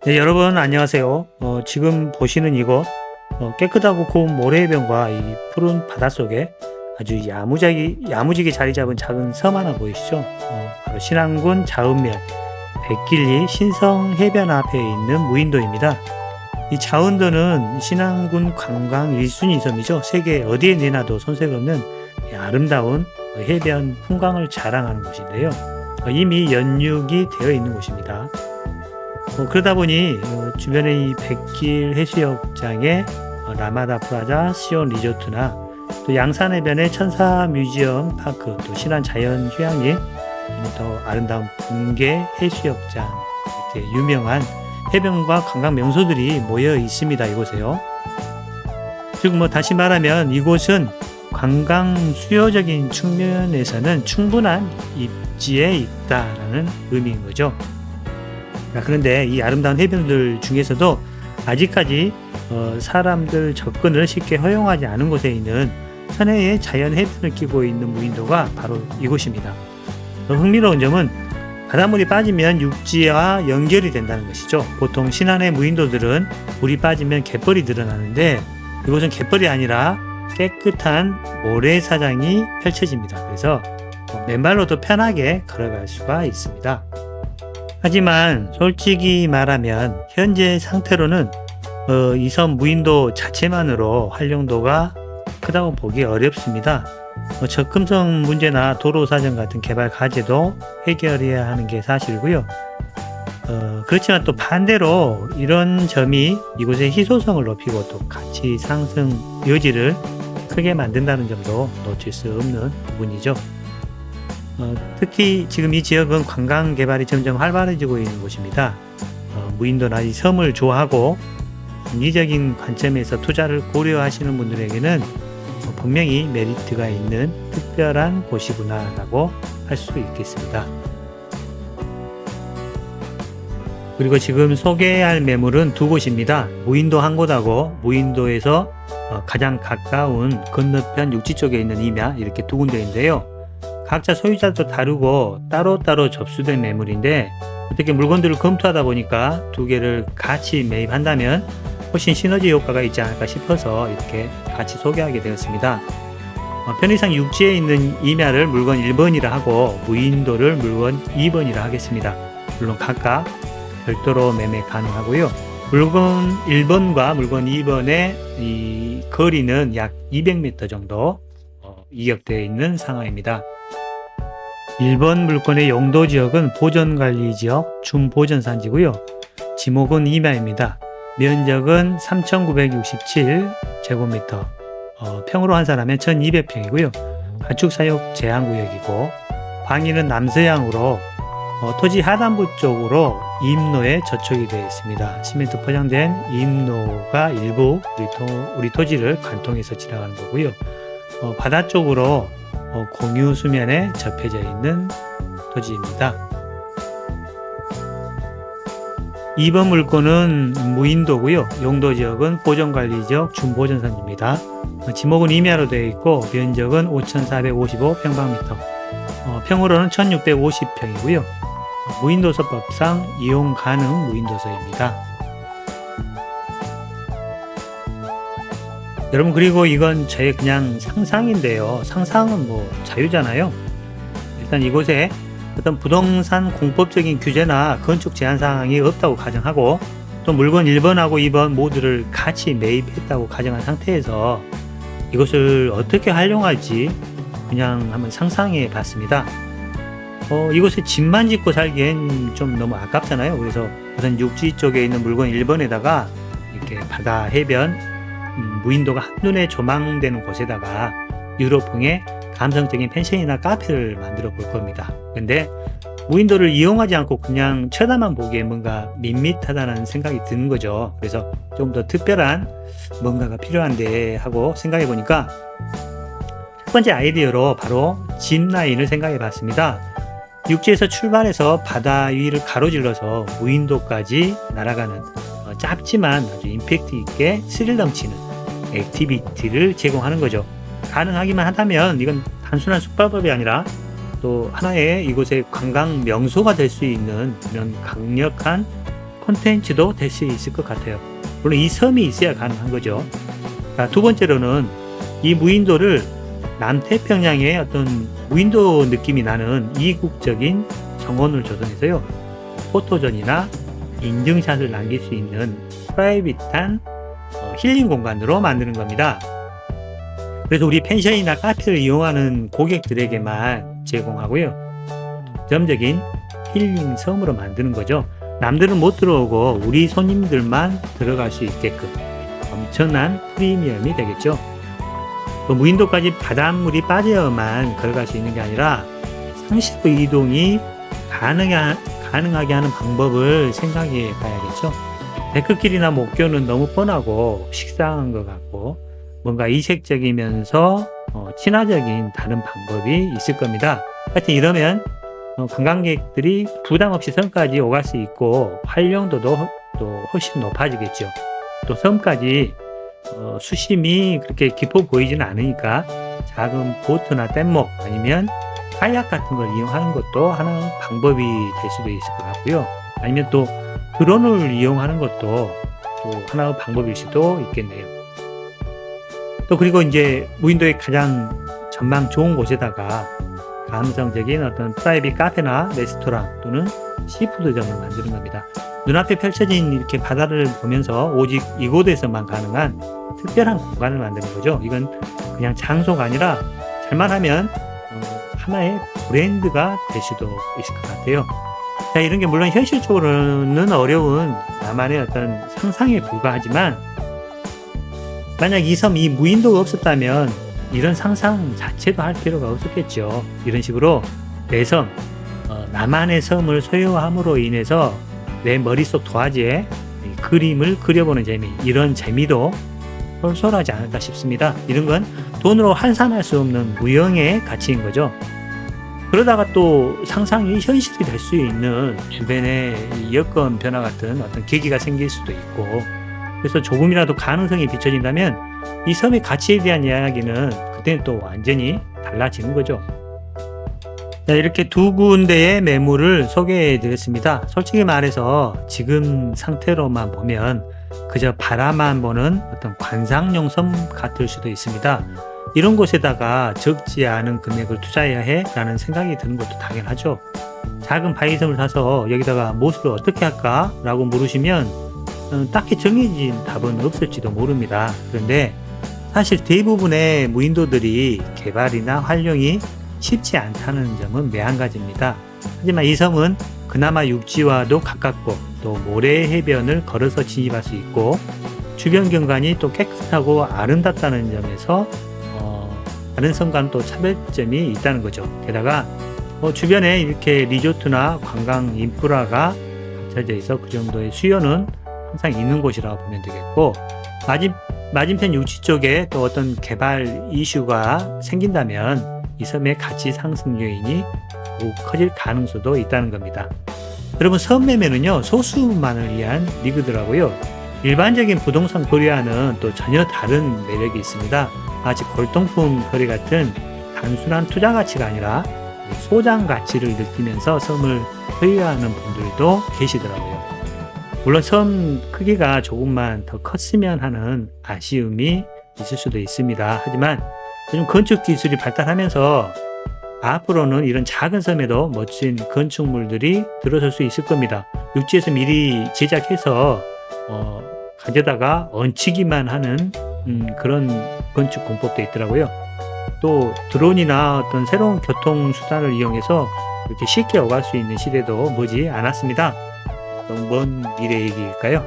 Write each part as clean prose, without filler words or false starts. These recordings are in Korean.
네, 여러분 안녕하세요. 지금 보시는 이곳 깨끗하고 고운 모래해변과 이 푸른 바닷속에 아주 야무지게 자리 잡은 작은 섬 하나 보이시죠? 바로 신안군 자은면 백길리 신성해변 앞에 있는 무인도입니다. 이 자은도는 신안군 관광 1순위 섬이죠. 세계 어디에 내놔도 손색 없는 이 아름다운 해변 풍광을 자랑하는 곳인데요. 이미 연육이 되어 있는 곳입니다. 그러다 보니 주변에 이 백길 해수욕장에 라마다 플라자, 시온 리조트나 또 양산해변의 천사 뮤지엄 파크, 또 신안 자연 휴양림, 또 아름다운 분계 해수욕장, 이렇게 유명한 해변과 관광 명소들이 모여 있습니다. 이곳에요. 즉 다시 말하면 이곳은 관광 수요적인 측면에서는 충분한 입지에 있다라는 의미인 거죠. 그런데 이 아름다운 해변들 중에서도 아직까지 사람들 접근을 쉽게 허용하지 않은 곳에 있는 천혜의 자연 해변을 끼고 있는 무인도가 바로 이곳입니다. 흥미로운 점은 바닷물이 빠지면 육지와 연결이 된다는 것이죠. 보통 신안의 무인도들은 물이 빠지면 갯벌이 드러나는데 이곳은 갯벌이 아니라 깨끗한 모래사장이 펼쳐집니다. 그래서 맨발로도 편하게 걸어갈 수가 있습니다. 하지만 솔직히 말하면 현재 상태로는 이 섬 무인도 자체만으로 활용도가 크다고 보기 어렵습니다. 접근성 문제나 도로 사정 같은 개발 과제도 해결해야 하는 게 사실이고요. 그렇지만 또 반대로 이런 점이 이곳의 희소성을 높이고 또 가치 상승 여지를 크게 만든다는 점도 놓칠 수 없는 부분이죠. 특히 지금 이 지역은 관광 개발이 점점 활발해지고 있는 곳입니다. 무인도나 이 섬을 좋아하고 합리적인 관점에서 투자를 고려하시는 분들에게는 분명히 메리트가 있는 특별한 곳이구나 라고 할 수 있겠습니다. 그리고 지금 소개할 매물은 두 곳입니다. 무인도 한 곳하고 무인도에서 가장 가까운 건너편 육지 쪽에 있는 임야, 이렇게 두 군데인데요. 각자 소유자도 다르고 따로따로 접수된 매물인데 어떻게 물건들을 검토하다 보니까 두 개를 같이 매입한다면 훨씬 시너지 효과가 있지 않을까 싶어서 이렇게 같이 소개하게 되었습니다. 편의상 육지에 있는 임야를 물건 1번이라 하고 무인도를 물건 2번이라 하겠습니다. 물론 각각 별도로 매매 가능하고요. 물건 1번과 물건 2번의 이 거리는 약 200m 정도 이격되어 있는 상황입니다. 1번 물건의 용도 지역은 보전관리지역 준보전산지고요. 지목은 임야입니다. 면적은 3,967제곱미터, 평으로 환산하면 1,200평이고요. 가축사육 제한구역이고 방위는 남서향으로 토지 하단부 쪽으로 임로에 저촉이 되어 있습니다. 시멘트 포장된 임로가 일부 우리 토지를 관통해서 지나가는 거고요. 바다 쪽으로 공유 수면에 접해져 있는 토지입니다. 2번 물건은 무인도고요. 용도 지역은 보전관리지역 준보전산지입니다. 지목은 임야로 되어 있고 면적은 5,455평방미터, 평으로는 1,650평이고요. 무인도서법상 이용 가능 무인도서입니다. 여러분, 그리고 이건 제 그냥 상상인데요. 상상은 자유잖아요. 일단 이곳에 어떤 부동산 공법적인 규제나 건축 제한 사항이 없다고 가정하고 또 물건 1번하고 2번 모두를 같이 매입했다고 가정한 상태에서 이것을 어떻게 활용할지 그냥 한번 상상해 봤습니다. 이곳에 집만 짓고 살기엔 좀 너무 아깝잖아요. 그래서 우선 육지 쪽에 있는 물건 1번에다가 이렇게 바다 해변 무인도가 한눈에 조망되는 곳에다가 유럽풍의 감성적인 펜션이나 카페를 만들어 볼 겁니다. 근데 무인도를 이용하지 않고 그냥 쳐다만 보기에 뭔가 밋밋하다는 생각이 드는 거죠. 그래서 좀 더 특별한 뭔가가 필요한데 하고 생각해 보니까 첫 번째 아이디어로 바로 짚라인을 생각해 봤습니다. 육지에서 출발해서 바다 위를 가로질러서 무인도까지 날아가는 짧지만 아주 임팩트 있게 스릴 넘치는 액티비티를 제공하는 거죠. 가능하기만 하다면 이건 단순한 숙박업이 아니라 또 하나의 이곳의 관광 명소가 될 수 있는 이런 강력한 콘텐츠도 될 수 있을 것 같아요. 물론 이 섬이 있어야 가능한 거죠. 자, 두 번째로는 이 무인도를 남태평양의 어떤 무인도 느낌이 나는 이국적인 정원을 조성해서요, 포토존이나 인증샷을 남길 수 있는 프라이빗한 힐링 공간으로 만드는 겁니다. 그래서 우리 펜션이나 카페를 이용하는 고객들에게만 제공하고요, 독점적인 힐링 섬으로 만드는 거죠. 남들은 못 들어오고 우리 손님들만 들어갈 수 있게끔 엄청난 프리미엄이 되겠죠. 또 무인도까지 바닷물이 빠져야만 걸어갈 수 있는 게 아니라 상시로 이동이 가능하게 하는 방법을 생각해 봐야겠죠. 데크길이나 목교는 너무 뻔하고 식상한 것 같고, 뭔가 이색적이면서 친화적인 다른 방법이 있을 겁니다. 하여튼 이러면 관광객들이 부담 없이 섬까지 오갈 수 있고 활용도도 또 훨씬 높아지겠죠. 또 섬까지 수심이 그렇게 깊어 보이지는 않으니까 작은 보트나 뗏목 아니면 카약 같은 걸 이용하는 것도 하나의 방법이 될 수도 있을 것 같고요. 아니면 또 드론을 이용하는 것도 또 하나의 방법일 수도 있겠네요. 또 그리고 이제 무인도의 가장 전망 좋은 곳에다가 감성적인 어떤 프라이빗 카페나 레스토랑 또는 시푸드점을 만드는 겁니다. 눈앞에 펼쳐진 이렇게 바다를 보면서 오직 이곳에서만 가능한 특별한 공간을 만드는 거죠. 이건 그냥 장소가 아니라 잘만 하면 하나의 브랜드가 될 수도 있을 것 같아요. 자, 이런 게 물론 현실적으로는 어려운 나만의 어떤 상상에 불과하지만, 만약 이 섬, 이 무인도가 없었다면 이런 상상 자체도 할 필요가 없었겠죠. 이런 식으로 내 섬, 나만의 섬을 소유함으로 인해서 내 머릿속 도화지에 그림을 그려보는 재미, 이런 재미도 쏠쏠하지 않을까 싶습니다. 이런 건 돈으로 환산할 수 없는 무형의 가치인 거죠. 그러다가 또 상상이 현실이 될 수 있는 주변의 여건 변화 같은 어떤 계기가 생길 수도 있고, 그래서 조금이라도 가능성이 비춰진다면 이 섬의 가치에 대한 이야기는 그때는 또 완전히 달라지는 거죠. 자, 이렇게 두 군데의 매물을 소개해 드렸습니다. 솔직히 말해서 지금 상태로만 보면 그저 바라만 보는 어떤 관상용 섬 같을 수도 있습니다. 이런 곳에다가 적지 않은 금액을 투자해야 해? 라는 생각이 드는 것도 당연하죠. 작은 바위섬을 사서 여기다가 무엇을 어떻게 할까? 라고 물으시면 딱히 정해진 답은 없을지도 모릅니다. 그런데 사실 대부분의 무인도들이 개발이나 활용이 쉽지 않다는 점은 매한가지입니다. 하지만 이 섬은 그나마 육지와도 가깝고 또 모래 해변을 걸어서 진입할 수 있고 주변 경관이 또 깨끗하고 아름답다는 점에서 다른 섬과는 또 차별점이 있다는 거죠. 게다가 주변에 이렇게 리조트나 관광 인프라가 갖춰져 있어 그 정도의 수요는 항상 있는 곳이라고 보면 되겠고, 맞은편 육지 쪽에 또 어떤 개발 이슈가 생긴다면 이 섬의 가치 상승 요인이 더욱 커질 가능성도 있다는 겁니다. 여러분, 섬 매매는요 소수만을 위한 리그더라고요. 일반적인 부동산 거래와는 또 전혀 다른 매력이 있습니다. 마치 골동품 거래 같은 단순한 투자 가치가 아니라 소장 가치를 느끼면서 섬을 소유하는 분들도 계시더라고요. 물론 섬 크기가 조금만 더 컸으면 하는 아쉬움이 있을 수도 있습니다. 하지만 요즘 건축 기술이 발달하면서 앞으로는 이런 작은 섬에도 멋진 건축물들이 들어설 수 있을 겁니다. 육지에서 미리 제작해서 가져다가 얹히기만 하는 그런 건축 공법도 있더라고요. 또 드론이나 어떤 새로운 교통수단을 이용해서 이렇게 쉽게 오갈 수 있는 시대도 머지 않았습니다. 너무 먼 미래 얘기일까요?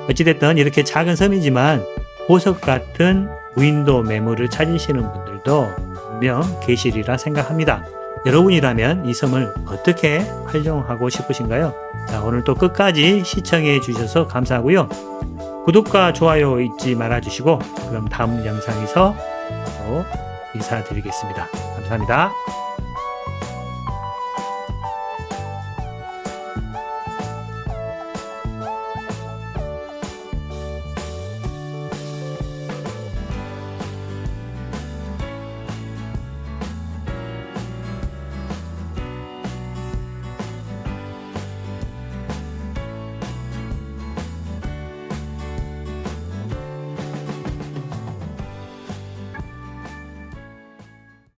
어찌됐든 이렇게 작은 섬이지만 보석 같은 무인도 매물을 찾으시는 분들도 분명 계시리라 생각합니다. 여러분이라면 이 섬을 어떻게 활용하고 싶으신가요? 자, 오늘 또 끝까지 시청해 주셔서 감사하고요. 구독과 좋아요 잊지 말아 주시고, 그럼 다음 영상에서 또 인사드리겠습니다. 감사합니다.